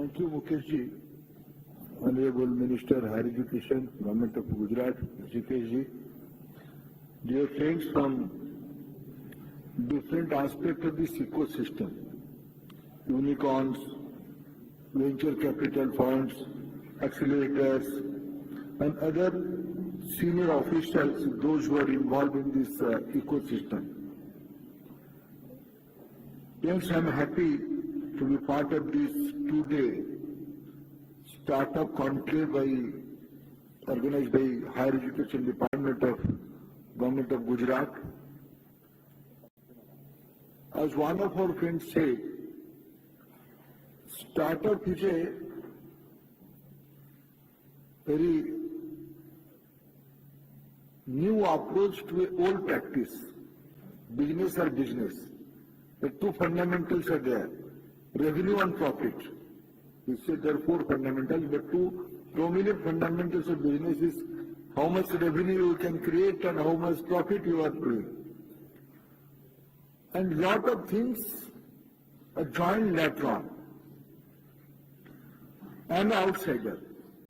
Thank you, Mukeshji. Honorable Minister, Higher Education, Government of Gujarat, Jikeshji. Dear friends from different aspects of this ecosystem, unicorns, venture capital funds, accelerators, and other senior officials, those who are involved in this ecosystem. Yes, I am happy to be part of this two-day startup conclave organized by Higher Education Department of Government of Gujarat. As one of our friends said, startup is a very new approach to an old practice, business or business. The two fundamentals are there, revenue and profit. We say there are four fundamentals, but two prominent fundamentals of business is how much revenue you can create and how much profit you are doing. And lot of things are joined later on. I am an outsider.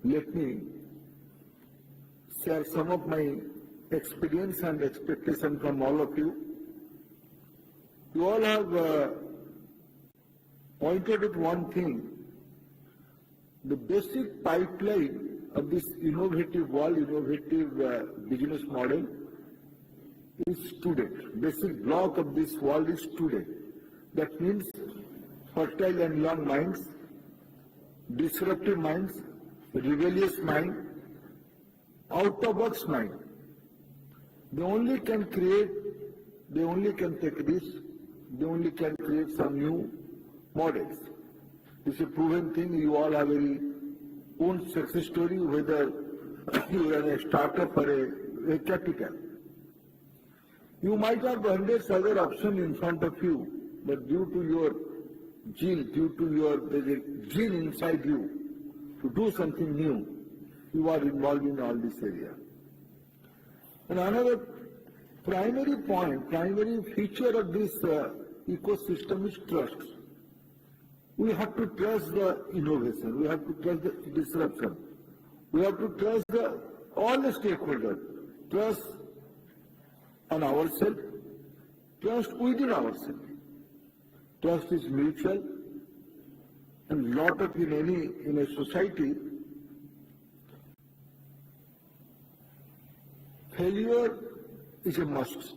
Let me share some of my experience and expectation from all of you. You all have pointed at one thing. The basic pipeline of this innovative world, innovative business model is student. Basic block of this world is student. That means fertile and young minds, disruptive minds, rebellious mind, out-of-box mind. They only can create, they only can take risks, they only can create some new models. It's a proven thing. You all have your own success story, whether you are a startup or a capital. You might have hundreds of other options in front of you, but due to your gene, there's a gene inside you to do something new, you are involved in all this area. And another primary point, primary feature of this ecosystem is trust. We have to trust the innovation. We have to trust the disruption. We have to trust all the stakeholders. Trust on ourselves. Trust within ourselves. Trust is mutual. And lot of in a society, failure is a must.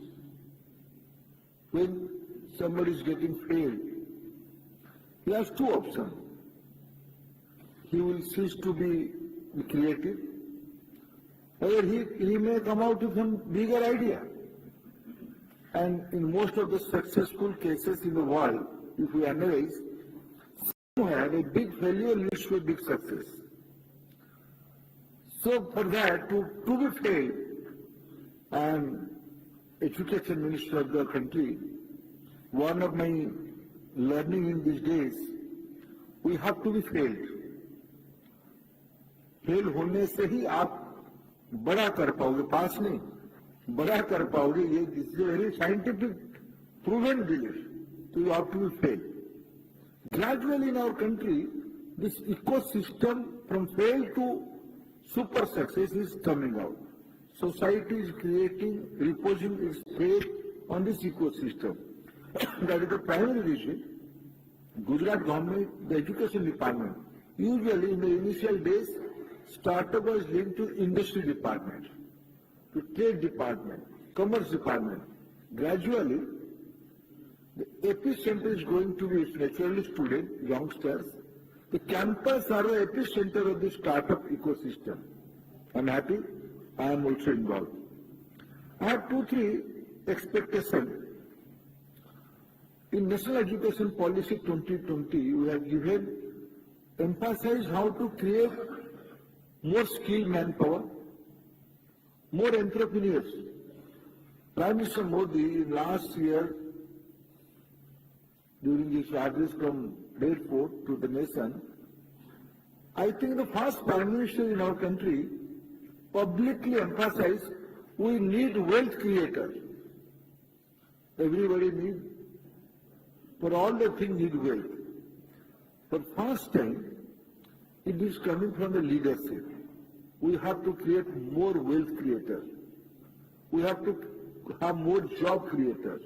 When somebody is getting failed, he has two options. He will cease to be creative, or he may come out with some bigger idea. And in most of the successful cases in the world, if we analyze, somewhere a big failure leads to a big success. So for that, to be failed, I am Education Minister of the country. One of my learning in these days, we have to be failed. Fail होने से ही आप बड़ा कर पाओगे, पास नहीं, बड़ा कर पाओगे. ये this is very scientific proven belief. So you have to be failed. Gradually in our country, this ecosystem from fail to super success is coming out. Society is creating, reposing its faith on this ecosystem. That is the primary reason. Gujarat government, the education department, usually in the initial days, startup was linked to industry department, to trade department, commerce department. Gradually, the epicenter is going to be naturally students, youngsters. The campus are the epicenter of the startup ecosystem. I'm happy. I am also involved. I have 2-3 expectations. In National Education Policy 2020, we have given emphasize how to create more skilled manpower, more entrepreneurs. Prime Minister Modi last year, during his address from airport to the nation, I think the first Prime Minister in our country publicly emphasized we need wealth creators. Everybody needs, for all the things need wealth. For first time, It is coming from the leadership. We have to create more wealth creators. We have to have more job creators.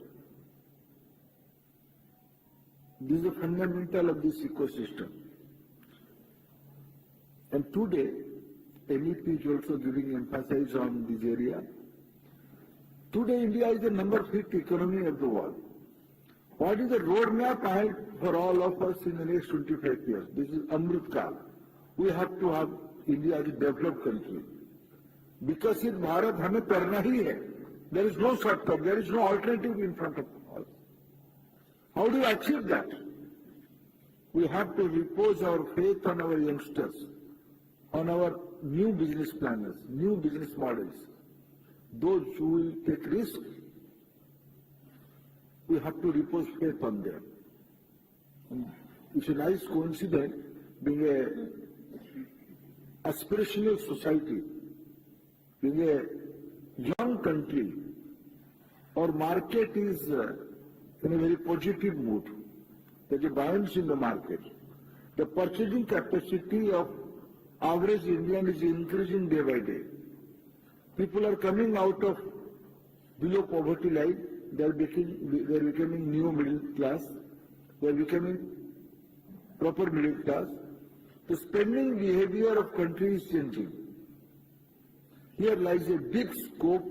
This is the fundamental of this ecosystem. And today, MEP is also giving emphasis on this area. Today, India is the number 5th economy of the world. What is the roadmap ahead for all of us in the next 25 years? This is Amrit Kal. We have to have India as a developed country. Because in Bharat, हमें करना ही है. There is no shortcut. There is no alternative in front of us. How do you achieve that? We have to repose our faith on our youngsters, on our new business planners, new business models. Those who will take risks, we have to repose faith on them. And it's a nice coincidence being an aspirational society, being a young country. Our market is in a very positive mood. There's a balance in the market. The purchasing capacity of average Indian is increasing day by day. People are coming out of below poverty line. They are becoming new middle class. They are becoming proper middle class. The spending behavior of country is changing. Here lies a big scope.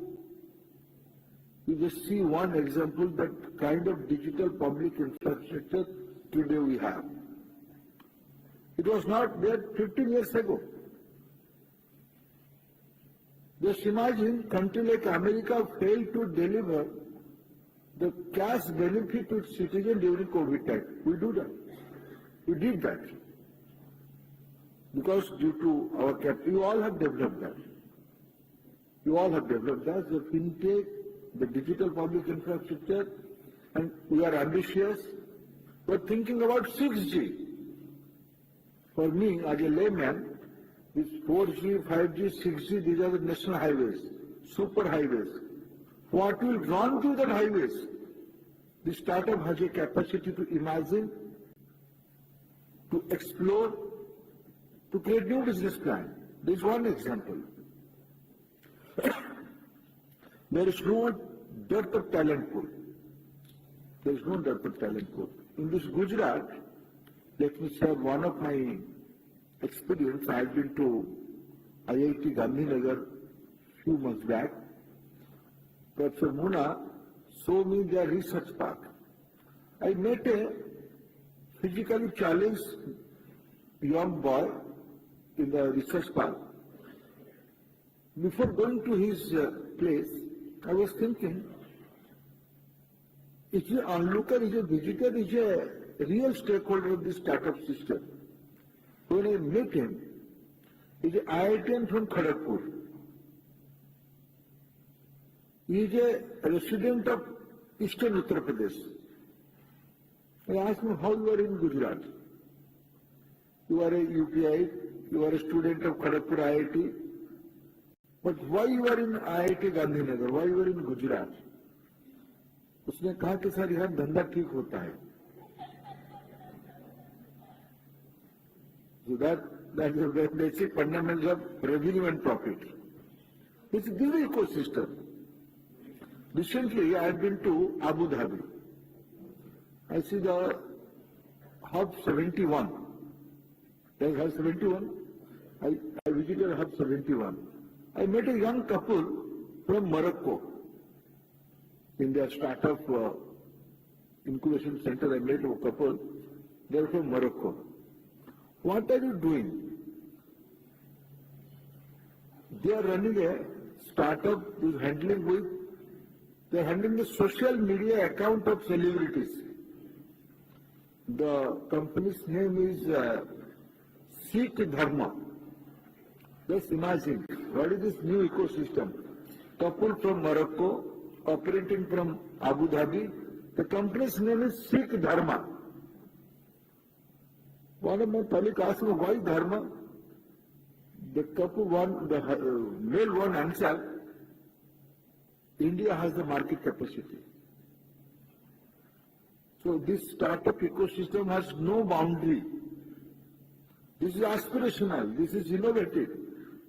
You just see one example, that kind of digital public infrastructure today we have. It was not there 15 years ago. Just imagine country like America failed to deliver the cash benefit to its citizens during COVID time. We do that. We did that. Because due to our capital, you all have developed that. You all have developed that, the fintech, the digital public infrastructure, and we are ambitious. We are thinking about 6G. For me, as a layman, this 4G, 5G, 6G, these are the national highways, super highways. What will run through that highways? The startup has a capacity to imagine, to explore, to create new business plan. This is one example. There is no dearth of talent pool. There is no dearth of talent pool. In this Gujarat, let me share one of my experience. I have been to IIT Gandhinagar few months back. Professor Muna showed me their research park. I met a physically challenged young boy in the research park. Before going to his place, I was thinking, is he an onlooker, is he a visitor, is he a real stakeholder of this startup system? When I met him, he is an IITian from Kharagpur. He is a resident of Eastern Uttar Pradesh. I asked him, how you are in Gujarat? You are a UPI, you are a student of Kharagpur IIT. But why you are in IIT Gandhinagar? Why you are in Gujarat? उसने कहा कि sir यहाँ धंधा ठीक होता है. So that is the basic fundamentals of revenue and profit. It's a big ecosystem. Recently, I have been to Abu Dhabi. I see the Hub 71. There's Hub 71. I visited Hub 71. I met a young couple from Morocco. In their startup incubation center, I met a couple. They are from Morocco. What are you doing? They are running a startup who is they are handling the social media account of celebrities. The company's name is Sikh Dharma. Just imagine, what is this new ecosystem? Couple from Morocco, operating from Abu Dhabi. The company's name is Sikh Dharma. One of my colleagues asked me, why Dharma? The couple male one answer, India has the market capacity. So this startup ecosystem has no boundary. This is aspirational, this is innovative,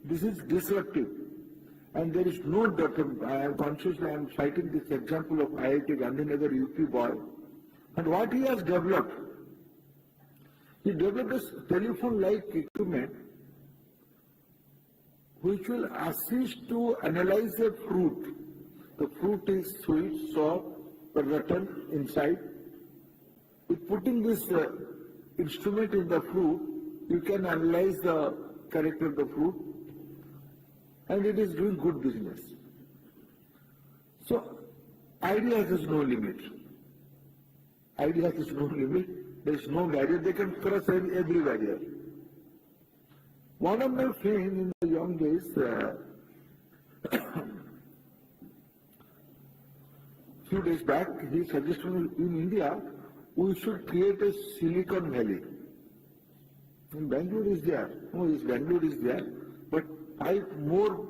this is disruptive. And there is no doubt, I am citing this example of IIT Gandhinagar UP boy. And what he has developed, he developed this telephone-like equipment which will assist to analyze a fruit. The fruit is sweet, soft, rotten inside. With putting this instrument in the fruit, you can analyze the character of the fruit, and it is doing good business. So, ideas has no limit. Ideas has no limit. There is no barrier. They can cross every barrier. One of my friends in the young days, few days back, he suggested in India, we should create a Silicon Valley. In Bangalore is there. No, Bangalore is there. But 5 more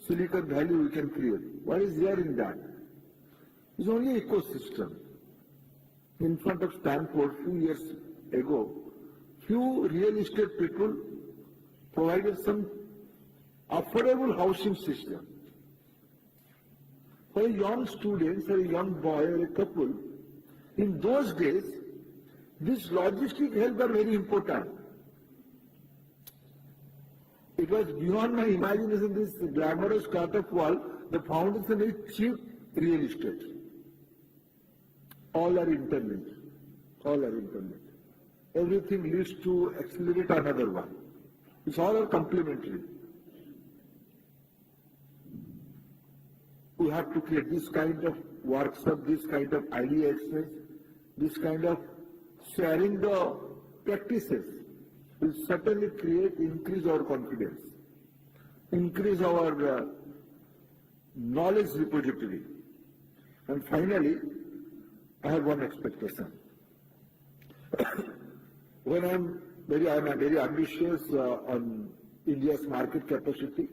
Silicon Valley we can create. What is there in that? It's only ecosystem. In front of Stanford, few years ago, few real estate people provided some affordable housing system. For a young student, or a young boy, or a couple, in those days, these logistic help are very important. It was beyond my imagination, this glamorous startup world, the foundation is cheap real estate. All are interlinked. All are interlinked. Everything leads to accelerate another one. It's all are complementary. We have to create this kind of workshop, this kind of idea exchange, this kind of sharing the practices will certainly increase our confidence, increase our knowledge repository. And finally, I have one expectation. When I am very ambitious on India's market capacity.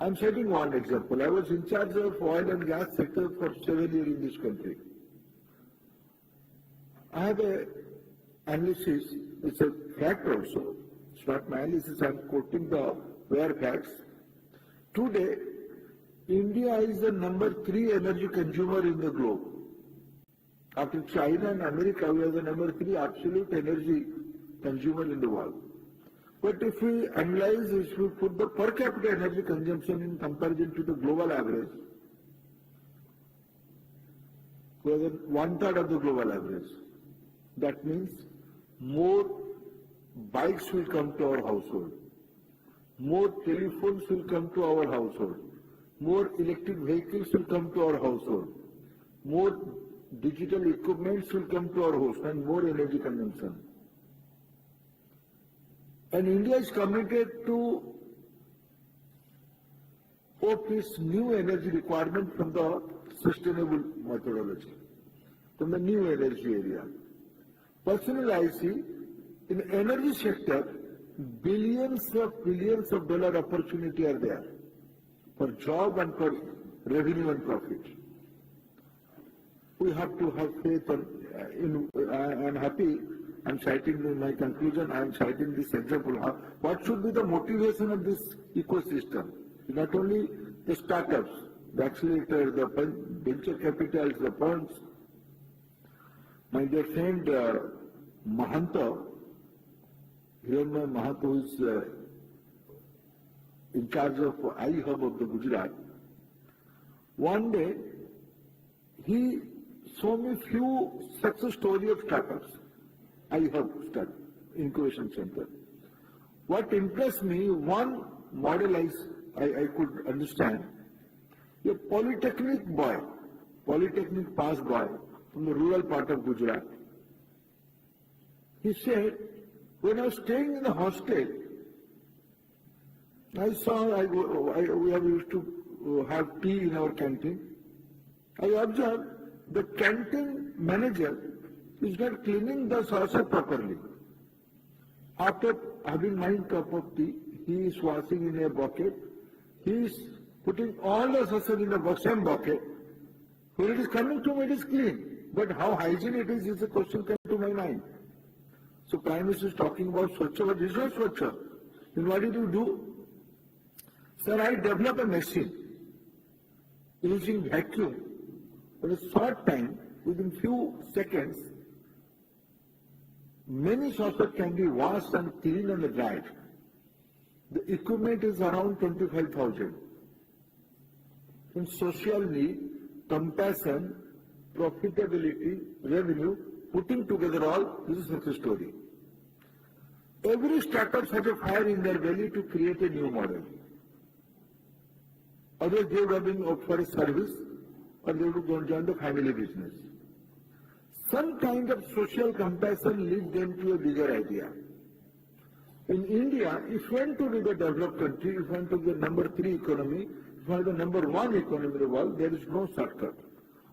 I am setting one example. I was in charge of oil and gas sector for 7 years in this country. I have a analysis, it's a fact also. It's not my analysis, I'm quoting the bare facts. Today, India is the number 3 energy consumer in the globe. After China and America, we are the number 3 absolute energy consumer in the world. But if we analyze, if we put the per capita energy consumption in comparison to the global average, we are 1/3 of the global average. That means more bikes will come to our household, more telephones will come to our household, more electric vehicles will come to our household, more digital equipments will come to our house, and more energy consumption. And India is committed to cope its new energy requirement from the sustainable methodology, from the new energy area. Personally, I see in the energy sector, billions of dollar opportunity are there for job and for revenue and profit. We have to have faith I am happy. I'm citing in my conclusion, I'm citing this example. What should be the motivation of this ecosystem? Not only the startups, the accelerators, the venture capitals, the funds. My dear friend Mahanta, Hiranmay Mahanta, who is in charge of iHub of the Gujarat, one day he showed me few success stories of startups. iHub Incubation Center. What impressed me, one model I could understand, a polytechnic pass boy from the rural part of Gujarat. He said, when I was staying in the hostel, I saw we have used to have tea in our canteen. I observed the canteen manager is not cleaning the saucer properly. After having my cup of tea, he is washing in a bucket. He is putting all the saucer in the same bucket. When it is coming to me, it is clean. But how hygiene it is a question come to my mind. So Prime Minister is talking about Swachha, but this is not Swachha. Then what did you do? Sir, I developed a machine using vacuum. For a short time, within few seconds, many saucers can be washed and cleaned and dried. The equipment is around 25,000. In social need, compassion, profitability, revenue, putting together all, this is success story. Every startup has a fire in their belly to create a new model. Otherwise, they would have been out for a service or they would go and join the family business. Some kind of social compassion leads them to a bigger idea. In India, if you want to be the developed country, if you want to be the number 3 economy, if you want the number 1 economy in the world, there is no shortcut.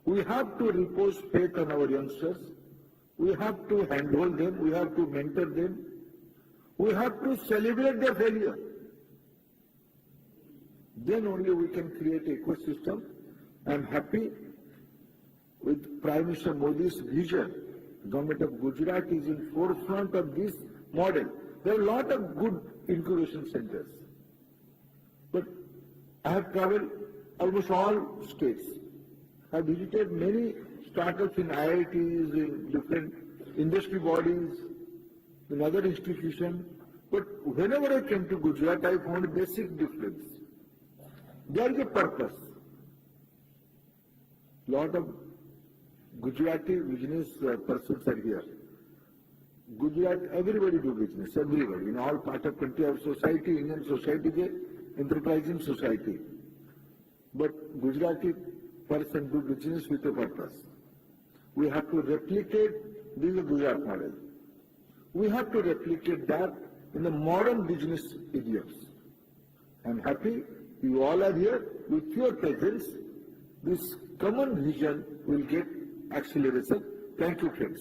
We have to repose faith on our youngsters. We have to handhold them. We have to mentor them. We have to celebrate their failure. Then only we can create an ecosystem. I am happy with Prime Minister Modi's vision. The government of Gujarat is in forefront of this model. There are a lot of good incubation centers. But I have traveled almost all states. I have visited many startups in IITs, in different industry bodies, in other institutions. But whenever I came to Gujarat, I found a basic difference. There is a purpose. Lot of Gujarati business persons are here. Gujarat, everybody do business, everybody. In all part of country, our society, Indian society is a enterprising society. But Gujarati person do business with a purpose. We have to replicate this Gujarat model. We have to replicate that in the modern business idioms. I'm happy you all are here. With your presence, this common vision will get acceleration. Thank you, friends.